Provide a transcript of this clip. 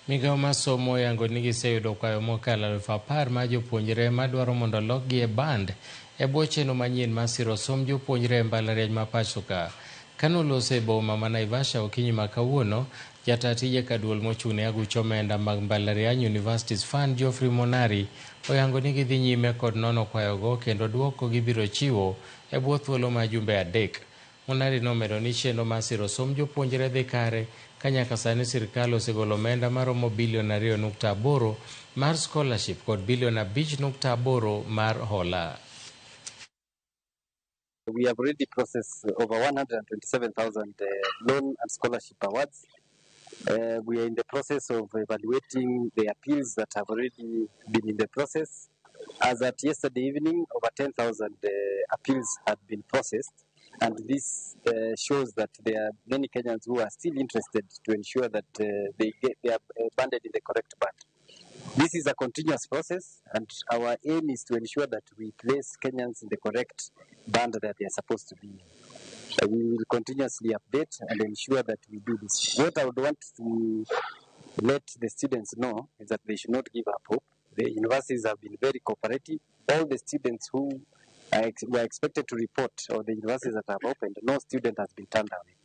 Migao mar somo yango ni giseyudo kwayo mokalo 10,000 ma jopuonjre madwaro mondo lokgi e band e bwo chenro manyien mar siro somb jopuonjre e mbalariany ma pachoka. Kanoloso e boma ma Naivasha okinyi ma kawuono, jata tije ka duol mochung' ne aguch omenda mag mbalariany Universities Fund Geoffrey Monari oyango ni gidhi nyime kod nono kwayogo kendo duoko gibiro chiwo e bwo thuolo mar jumbe 3. Monari nomedo ni chenro mar siro somb jopuonjre dhi kare ka nyaka sani sirkal osegolo omenda maromo bilion 2.8 mar scholarship kod bilion 5.8 mar hola. We have already processed over 127,000 loan and scholarship awards. We are in the process of evaluating the appeals that have already been in the process. As at yesterday evening, over 10,000 appeals had been processed, and this shows that there are many Kenyans who are still interested to ensure that they are banded in the correct band. This is a continuous process, and our aim is to ensure that we place Kenyans in the correct band that they are supposed to be in. We will continuously update and ensure that we do this. What I would want to let the students know is that they should not give up hope. The universities have been very cooperative. All the students who were expected to report, or the universities that have opened, no student has been turned away.